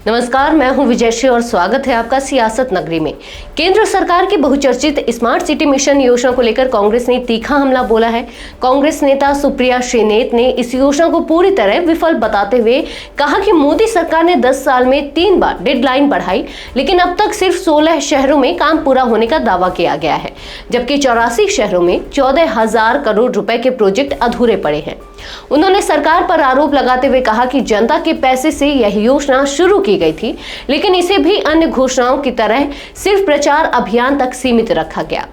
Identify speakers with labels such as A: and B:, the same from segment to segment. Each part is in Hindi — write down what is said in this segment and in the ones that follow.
A: नमस्कार, मैं हूं विजयश्री और स्वागत है आपका सियासत नगरी में। केंद्र सरकार की बहुचर्चित स्मार्ट सिटी मिशन योजना को लेकर कांग्रेस ने तीखा हमला बोला है। कांग्रेस नेता सुप्रिया श्रीनेत ने इस योजना को पूरी तरह विफल बताते हुए कहा कि मोदी सरकार ने 10 साल में 3 बार डेडलाइन बढ़ाई, लेकिन अब तक सिर्फ 16 शहरों में काम पूरा होने का दावा किया गया है, जबकि 84 शहरों में 14,000 करोड़ रुपए के प्रोजेक्ट अधूरे पड़े हैं। उन्होंने सरकार पर आरोप लगाते हुए कहा कि जनता के पैसे से यह योजना शुरू की गई थी, लेकिन इसे भी अन्य घोषणाओं की तरह सिर्फ प्रचार अभियान तक सीमित रखा गया।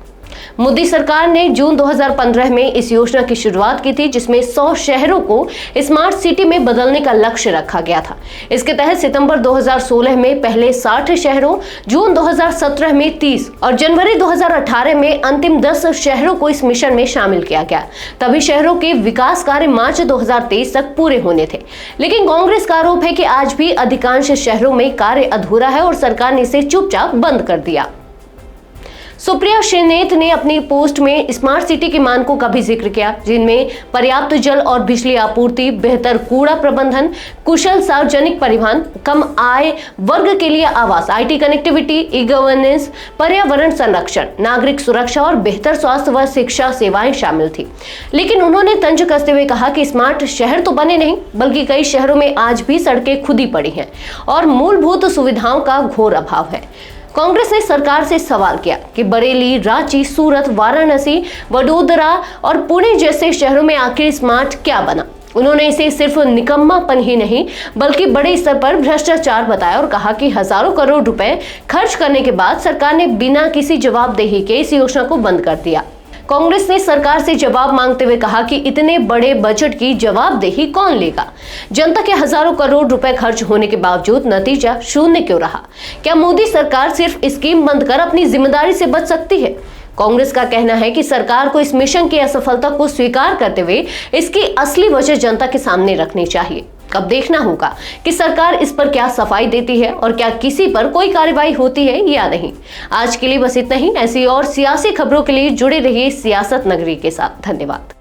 A: मोदी सरकार ने जून 2015 में इस योजना की शुरुआत की थी, जिसमें 100 शहरों को स्मार्ट सिटी में बदलने का लक्ष्य रखा गया था। इसके तहत सितंबर 2016 में पहले 60 शहरों, जून 2017 में 30 और जनवरी 2018 में अंतिम 10 शहरों को इस मिशन में शामिल किया गया। तभी शहरों के विकास कार्य मार्च 2023 तक पूरे होने थे, लेकिन कांग्रेस का आरोप है कि आज भी अधिकांश शहरों में कार्य अधूरा है और सरकार ने इसे चुपचाप बंद कर दिया। सुप्रिया श्रीनेत ने अपनी पोस्ट में स्मार्ट सिटी के मानकों का भी जिक्र किया, जिनमें पर्याप्त जल और बिजली आपूर्ति, बेहतर कूड़ा प्रबंधन, कुशल सार्वजनिक परिवहन, कम आय वर्ग के लिए आवास, आईटी कनेक्टिविटी, ई गवर्नेंस, पर्यावरण संरक्षण, नागरिक सुरक्षा और बेहतर स्वास्थ्य व शिक्षा सेवाएं शामिल थी। लेकिन उन्होंने तंज कसते हुए कहा कि स्मार्ट शहर तो बने नहीं, बल्कि कई शहरों में आज भी सड़कें खुदी पड़ी हैं और मूलभूत सुविधाओं का घोर अभाव है। कांग्रेस ने सरकार से सवाल किया कि बरेली, रांची, सूरत, वाराणसी, वडोदरा और पुणे जैसे शहरों में आखिर स्मार्ट क्या बना। उन्होंने इसे सिर्फ निकम्मापन ही नहीं बल्कि बड़े स्तर पर भ्रष्टाचार बताया और कहा कि हजारों करोड़ रुपए खर्च करने के बाद सरकार ने बिना किसी जवाबदेही के इस योजना को बंद कर दिया। कांग्रेस ने सरकार से जवाब मांगते हुए कहा कि इतने बड़े बजट की जवाबदेही कौन लेगा? जनता के हजारों करोड़ रुपए खर्च होने के बावजूद नतीजा शून्य क्यों रहा? क्या मोदी सरकार सिर्फ स्कीम बंद कर अपनी जिम्मेदारी से बच सकती है? कांग्रेस का कहना है कि सरकार को इस मिशन की असफलता को स्वीकार करते हुए इसकी असली वजह जनता के सामने रखनी चाहिए। अब देखना होगा कि सरकार इस पर क्या सफाई देती है और क्या किसी पर कोई कार्रवाई होती है या नहीं। आज के लिए बस इतना ही। ऐसी और सियासी खबरों के लिए जुड़े रहिए सियासत नगरी के साथ। धन्यवाद।